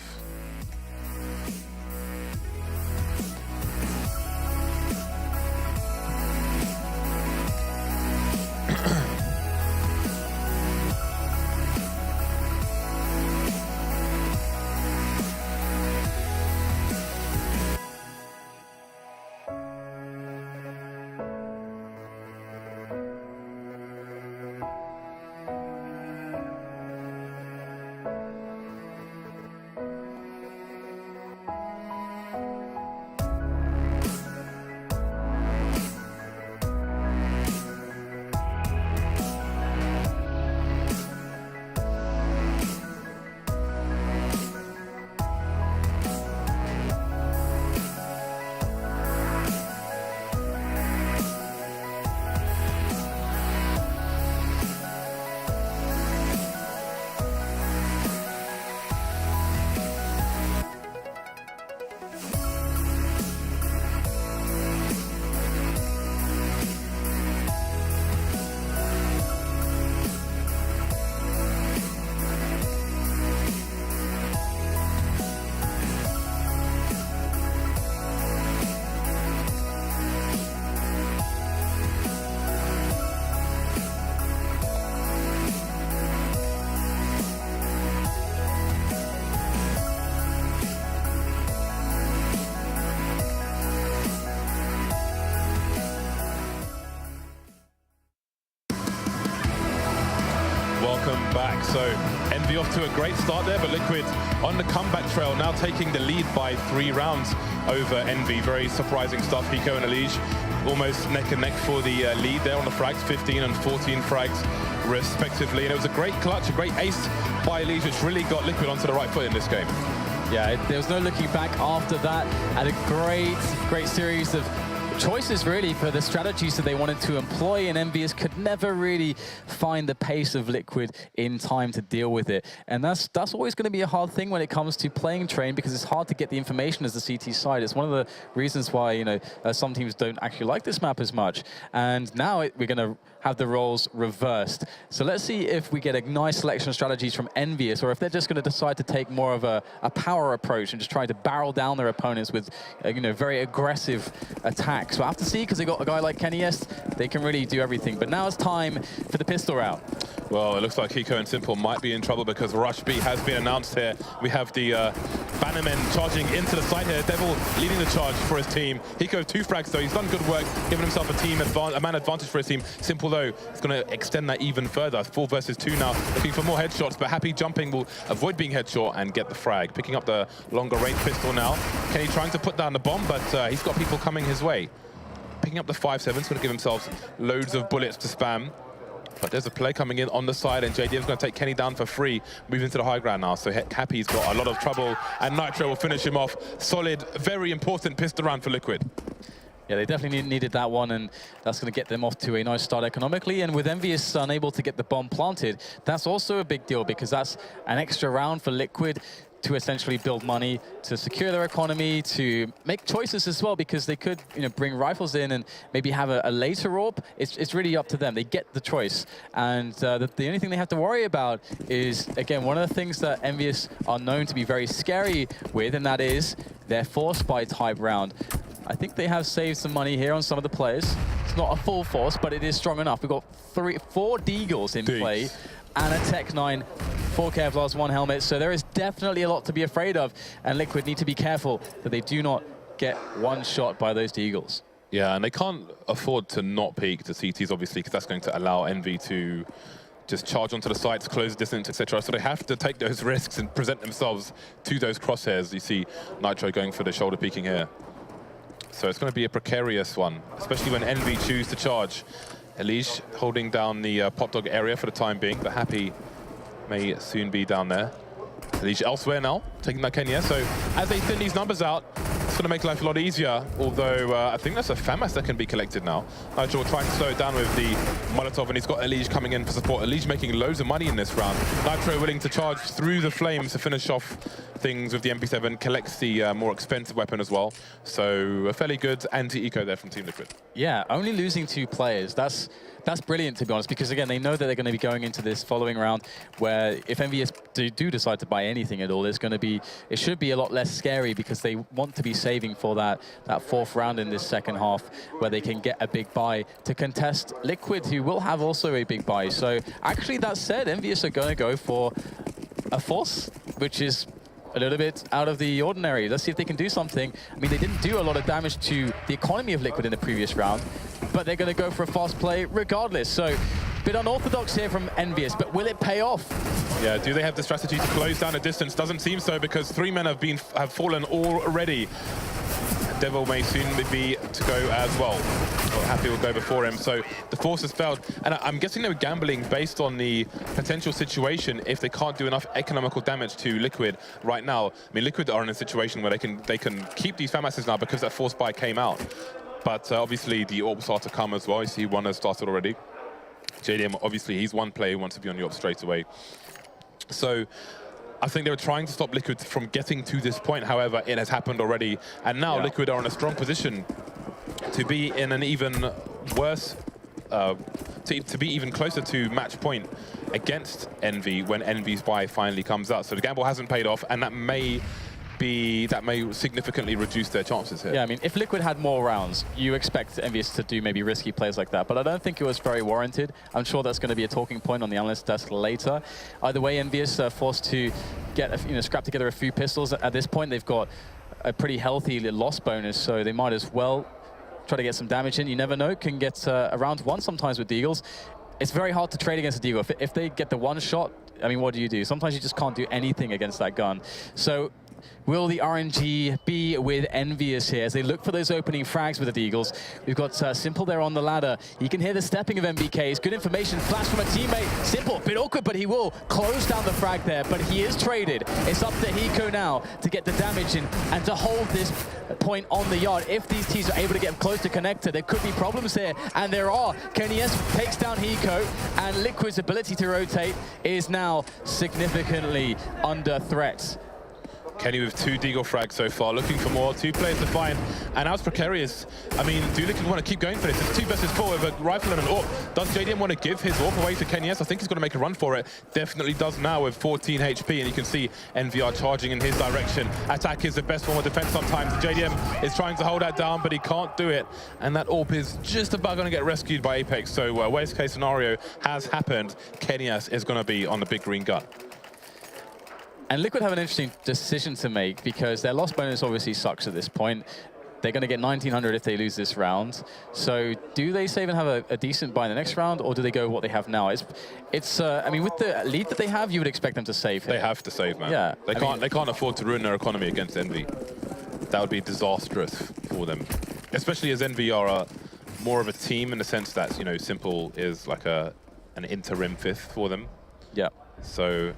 welcome back. So EnVy off to a great start there, but Liquid on the comeback trail, now taking the lead by 3 rounds over EnVy. Very surprising stuff. Hiko and Elige almost neck and neck for the lead there on the frags, 15 and 14 frags respectively. And it was a great clutch, a great ace by Elige, which really got Liquid onto the right foot in this game. Yeah, there was no looking back after that. And a great series of choices really for the strategies that they wanted to employ, and EnVyUs could never really find the pace of Liquid in time to deal with it. And that's always going to be a hard thing when it comes to playing Train, because it's hard to get the information as the CT side. It's one of the reasons why, you know, some teams don't actually like this map as much. And now we're going to have the roles reversed. So let's see if we get a nice selection of strategies from EnVyUs, or if they're just going to decide to take more of a power approach and just try to barrel down their opponents with, you know, very aggressive attacks. So I have to see, because they got a guy like Kennyest, they can really do everything. But now it's time for the pistol round. Well, it looks like Hiko and Simple might be in trouble, because Rush B has been announced here. We have the Bannermen charging into the side here. Devil leading the charge for his team. Hiko 2 frags though. He's done good work, giving himself a man advantage for his team. Simple though is going to extend that even further. 4 versus 2 now, looking for more headshots, but Happy jumping will avoid being headshot and get the frag. Picking up the longer range pistol now. Kenny trying to put down the bomb, but he's got people coming his way. Picking up the 5-7, going to give himself loads of bullets to spam. But there's a play coming in on the side, and JDM's going to take Kenny down for free, moving to the high ground now. So Happy's got a lot of trouble, and Nitro will finish him off. Solid, very important pistol round for Liquid. Yeah, they definitely needed that one, and that's going to get them off to a nice start economically. And with EnVyUs unable to get the bomb planted, that's also a big deal, because that's an extra round for Liquid to essentially build money, to secure their economy, to make choices as well, because they could, you know, bring rifles in and maybe have a later AWP. It's really up to them. They get the choice. And the only thing they have to worry about is, again, one of the things that EnVyUs are known to be very scary with, and that is their force buy type round. I think they have saved some money here on some of the players. It's not a full force, but it is strong enough. We've got 4 Deagles in play, and a Tech 9, 4 Kevlars, 1 helmet. So there is definitely a lot to be afraid of, and Liquid need to be careful that they do not get one shot by those Deagles. Yeah, and they can't afford to not peek to CTs, obviously, because that's going to allow EnVy to just charge onto the sites, close the distance, etc. So they have to take those risks and present themselves to those crosshairs. You see Nitro going for the shoulder peeking here. So it's going to be a precarious one, especially when EnVy choose to charge. Elige holding down the pop dog area for the time being, but Happy may soon be down there. Elige elsewhere now, taking that Kenya. So as they thin these numbers out, it's going to make life a lot easier, although I think that's a FAMAS that can be collected now. Nigel trying to slow it down with the Molotov, and he's got Elige coming in for support. Elige making loads of money in this round. Nitro willing to charge through the flames to finish off things with the MP7, collects the more expensive weapon as well. So a fairly good anti-eco there from Team Liquid. Yeah, only losing 2 players. That's brilliant, to be honest, because again, they know that they're going to be going into this following round where if EnVyUs do decide to buy anything at all, it should be a lot less scary, because they want to be saving for that 4th round in this second half where they can get a big buy to contest Liquid, who will have also a big buy. So actually, that said, EnVyUs are going to go for a force, which is a little bit out of the ordinary. Let's see if they can do something. I mean, they didn't do a lot of damage to the economy of Liquid in the previous round, but they're going to go for a fast play regardless. So, bit unorthodox here from EnVyUs, but will it pay off? Yeah, do they have the strategy to close down the distance? Doesn't seem so, because 3 men have fallen already. Devil may soon be to go as well. Happy will go before him. So the force has failed. And I'm guessing they were gambling based on the potential situation if they can't do enough economical damage to Liquid right now. I mean, Liquid are in a situation where they can keep these FAMASs now because that force buy came out. But obviously the AWPs are to come as well. You see one has started already. JDM, obviously, he's one player who wants to be on the AWP straight away. So I think they were trying to stop Liquid from getting to this point. However, it has happened already. And now Liquid are in a strong position to be in an even worse, to be even closer to match point against EnVy when EnVy's buy finally comes out. So the gamble hasn't paid off, and that may significantly reduce their chances here. Yeah, I mean, if Liquid had more rounds, you expect EnVyUs to do maybe risky plays like that, but I don't think it was very warranted. I'm sure that's going to be a talking point on the analyst desk later. Either way, EnVyUs are forced to get scrap together a few pistols. At this point, they've got a pretty healthy loss bonus, so they might as well try to get some damage in. You never know, can get around 1 sometimes with the Eagles. it's very hard to trade against a Deagle. If they get the one shot, I mean, what do? Sometimes you just can't do anything against that gun. So will the RNG be with EnVyUs here as they look for those opening frags with the Deagles? We've got Simple there on the ladder. You can hear the stepping of MBKs. Good information, flash from a teammate. Simple, bit awkward, but he will close down the frag there. But he is traded. It's up to Hiko now to get the damage in and to hold this point on the yard. If these teams are able to get close to connector, there could be problems here, and there are. EnVyUs takes down Hiko, and Liquid's ability to rotate is now significantly under threat. Kenny with 2 Deagle frags so far, looking for more, 2 players to find, and as precarious. I mean, do Liquid want to keep going for this? It's 2 versus 4 with a rifle and an AWP. Does JDM want to give his AWP away to EnVyUs? I think he's going to make a run for it. Definitely does now with 14 HP, and you can see EnVyUs charging in his direction. Attack is the best form of defense sometimes. JDM is trying to hold that down, but he can't do it, and that AWP is just about going to get rescued by Apex. So worst case scenario has happened. EnVyUs is going to be on the big green gun. And Liquid have an interesting decision to make because their loss bonus obviously sucks at this point. They're going to get 1900 if they lose this round. So do they save and have a decent buy in the next round, or do they go what they have now? I mean, with the lead that they have, you would expect them to save here. They have to save, man. Yeah. They can't afford to ruin their economy against Envy. That would be disastrous for them, especially as Envy are more of a team in the sense that, you know, Simple is like an interim 5th for them. Yeah. So.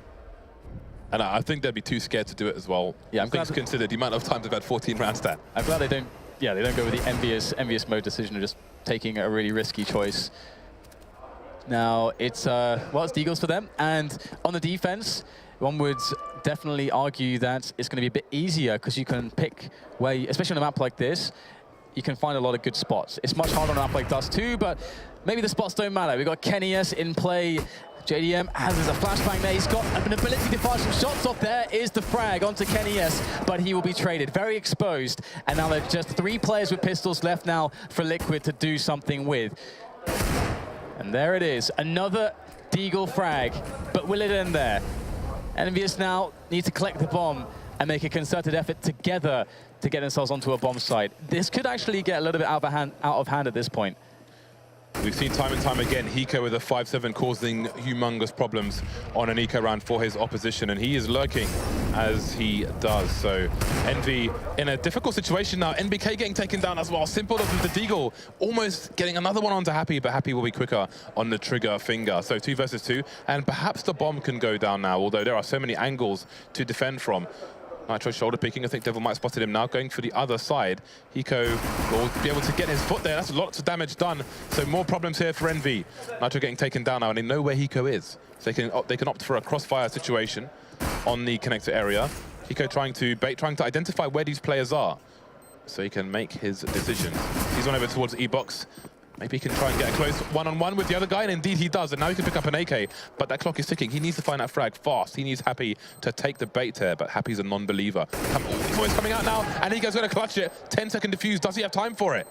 And I think they'd be too scared to do it as well. Yeah, I'm Things considered, the amount of times they've had 14 rounds there. I'm glad they don't. Yeah, they don't go with the EnVyUs mode decision of just taking a really risky choice. Now it's Deagles for them, and on the defense, one would definitely argue that it's going to be a bit easier because you can pick where, especially on a map like this, you can find a lot of good spots. It's much harder on a map like Dust 2, but maybe the spots don't matter. We've got EnVyUs in play. JDM has a flashbang there. He's got an ability to fire some shots off. There is the frag onto EnVyUs, but he will be traded. Very exposed. And now there's just 3 players with pistols left now for Liquid to do something with. And there it is. Another Deagle frag. But will it end there? EnVyUs now need to collect the bomb and make a concerted effort together to get themselves onto a bomb site. This could actually get a little bit out of hand at this point. We've seen time and time again Hiko with a 5-7 causing humongous problems on an eco round for his opposition, and he is lurking as he does. So Envy in a difficult situation now. NBK getting taken down as well. Simple with the Deagle almost getting another one onto Happy, but Happy will be quicker on the trigger finger. So 2 versus 2, and perhaps the bomb can go down now, although there are so many angles to defend from. Nitro shoulder picking. I think Devil might have spotted him now. Going for the other side. Hiko will be able to get his foot there. That's lots of damage done. So more problems here for Envy. Nitro getting taken down now, and they know where Hiko is. So they can opt for a crossfire situation on the connector area. Hiko trying to identify where these players are, so he can make his decisions. He's on over towards E-Box. Maybe he can try and get a close one-on-one with the other guy, and indeed he does, and now he can pick up an AK, but that clock is ticking. He needs to find that frag fast. He needs Happy to take the bait here, but Happy's a non-believer. He's always coming out now, and Hiko's going to clutch it. 10-second defuse. Does he have time for it?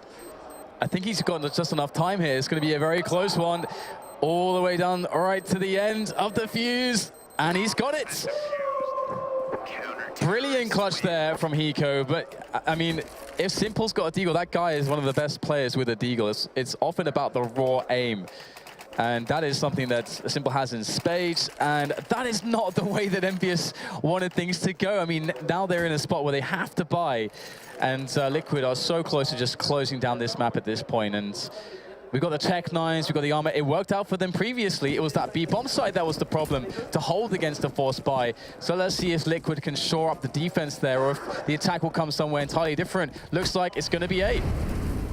I think he's got just enough time here. It's going to be a very close one, all the way down right to the end of the fuse, and he's got it. Brilliant clutch there from Hiko, but I mean, if Simple's got a Deagle, that guy is one of the best players with a Deagle. It's often about the raw aim, and that is something that Simple has in spades, and that is not the way that EnVyUs wanted things to go. I mean, now they're in a spot where they have to buy, and Liquid are so close to just closing down this map at this point, and we've got the Tech 9s, we've got the armor. It worked out for them previously. It was that B-bomb site that was the problem, to hold against the force buy. So let's see if Liquid can shore up the defense there, or if the attack will come somewhere entirely different. Looks like it's going to be A.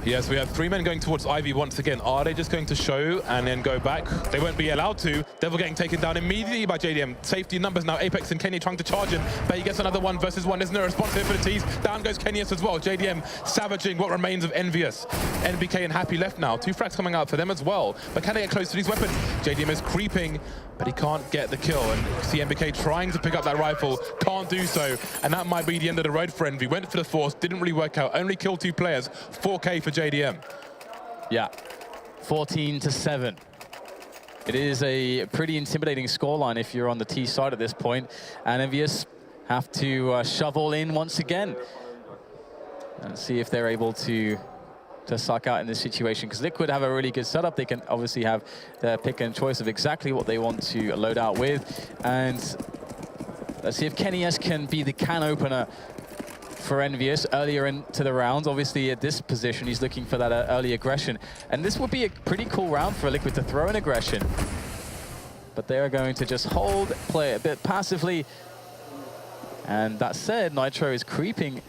Yes, we have 3 men going towards Ivy once again. Are they just going to show and then go back? They won't be allowed to. Devil getting taken down immediately by JDM. Safety numbers now. Apex and Kenya trying to charge him, but he gets another 1 versus 1. There's no response here for the T's. Down goes EnVyUs as well. JDM savaging what remains of EnVyUs. NBK and Happy left now. 2 frags coming out for them as well. But can they get close to these weapons? JDM is creeping, but he can't get the kill. And see NBK trying to pick up that rifle, can't do so. And that might be the end of the road for Envy. Went for the force, didn't really work out. Only killed 2 players. 4K for JDM. Yeah, 14-7. It is a pretty intimidating scoreline if you're on the T side at this point, and EnVyUs have to shove all in once again and see if they're able to to suck out in this situation, because Liquid have a really good setup. They can obviously have their pick and choice of exactly what they want to load out with. And let's see if Kenny S can be the can opener for EnVyUs earlier into the round. Obviously, at this position, he's looking for that early aggression. And this would be a pretty cool round for Liquid to throw in aggression. But they are going to just hold, play a bit passively. And that said, Nitro is creeping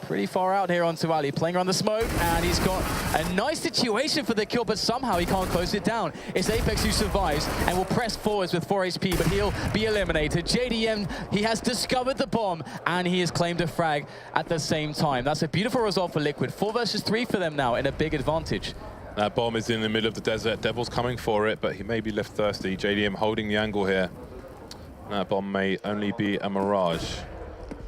pretty far out here onto Ali, playing around the smoke, and he's got a nice situation for the kill, but somehow he can't close it down. It's Apex who survives and will press forwards with 4 HP, but he'll be eliminated. JDM, he has discovered the bomb, and he has claimed a frag at the same time. That's a beautiful result for Liquid. 4 versus 3 for them now, in a big advantage. That bomb is in the middle of the desert. Devil's coming for it, but he may be left thirsty. JDM holding the angle here. That bomb may only be a mirage.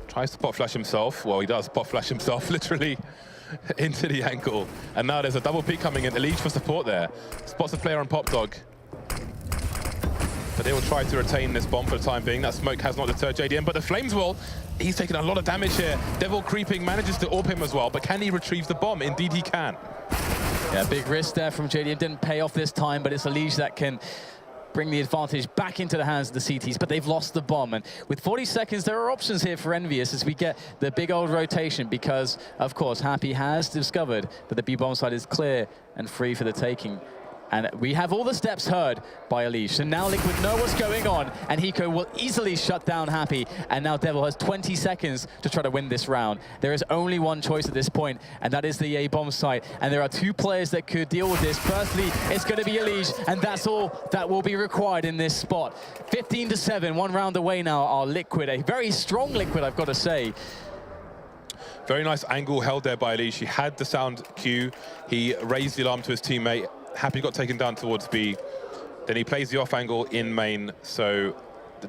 Tries to pot flash himself. Well, he does pot flash himself, literally, into the angle. And now there's a double peek coming in. Elite for support there. Spots the player on Pop Dog. But they will try to retain this bomb for the time being. That smoke has not deterred JDM, but the flames will. He's taking a lot of damage here. Devil creeping, manages to AWP him as well, but can he retrieve the bomb? Indeed he can. Yeah, big risk there from JDM. Didn't pay off this time, but it's Elige that can bring the advantage back into the hands of the CTs, but they've lost the bomb. And with 40 seconds, there are options here for EnVyUs as we get the big old rotation, because, of course, Happy has discovered that the B-bomb side is clear and free for the taking. And we have all the steps heard by Elige. So now Liquid know what's going on, and Hiko will easily shut down Happy. And now Devil has 20 seconds to try to win this round. There is only one choice at this point, and that is the A-bomb site. And there are 2 players that could deal with this. Firstly, it's going to be Elige, and that's all that will be required in this spot. 15-7, 1 round away now are Liquid. A very strong Liquid, I've got to say. Very nice angle held there by Elige. He had the sound cue. He raised the alarm to his teammate. Happy got taken down towards B. Then he plays the off angle in main. So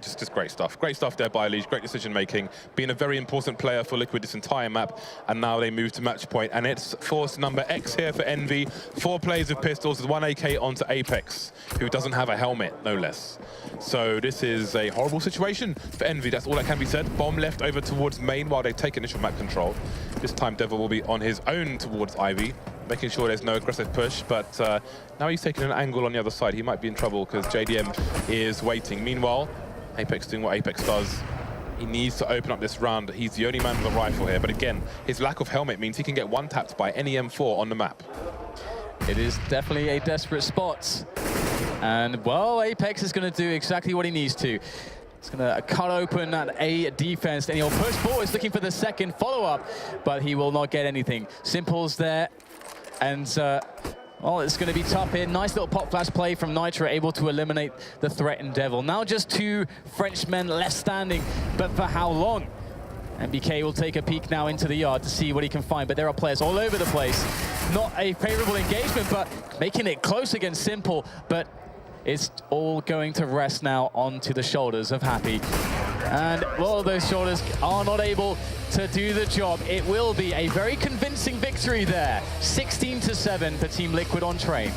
just great stuff. Great stuff there by Elige. Great decision making. Being a very important player for Liquid this entire map. And now they move to match point. And it's force number X here for Envy. 4 players with pistols with 1 AK onto Apex, who doesn't have a helmet, no less. So this is a horrible situation for Envy. That's all that can be said. Bomb left over towards main while they take initial map control. This time Devil will be on his own towards Ivy, making sure there's no aggressive push, but now he's taking an angle on the other side. He might be in trouble because JDM is waiting. Meanwhile, Apex doing what Apex does. He needs to open up this round. He's the only man with a rifle here, but again, his lack of helmet means he can get one-tapped by any M4 on the map. It is definitely a desperate spot. And, well, Apex is going to do exactly what he needs to. It's going to cut open that A defense, and he'll push forward, looking for the second follow-up, but he will not get anything. Simple's there, and well, it's going to be tough here. Nice little pop flash play from Nitro, able to eliminate the threat in Devil. Now just 2 Frenchmen left standing, but for how long? And BK will take a peek now into the yard to see what he can find, but there are players all over the place. Not a favorable engagement, but making it close against Simple, but it's all going to rest now onto the shoulders of Happy. And, well, those shoulders are not able to do the job. It will be a very convincing victory there. 16-7 for Team Liquid on Train.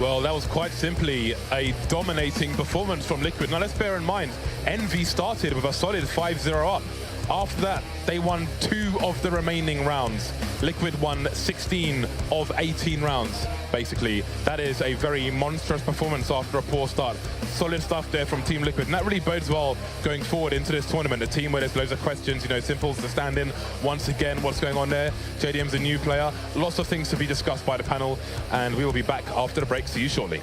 Well, that was quite simply a dominating performance from Liquid. Now, let's bear in mind, Envy started with a solid 5-0 up. After that, they won 2 of the remaining rounds. Liquid won 16 of 18 rounds, basically. That is a very monstrous performance after a poor start. Solid stuff there from Team Liquid, and that really bodes well going forward into this tournament. A team where there's loads of questions, you know, Simple's the stand-in. Once again, what's going on there? JDM's a new player. Lots of things to be discussed by the panel, and we will be back after the break. See you shortly.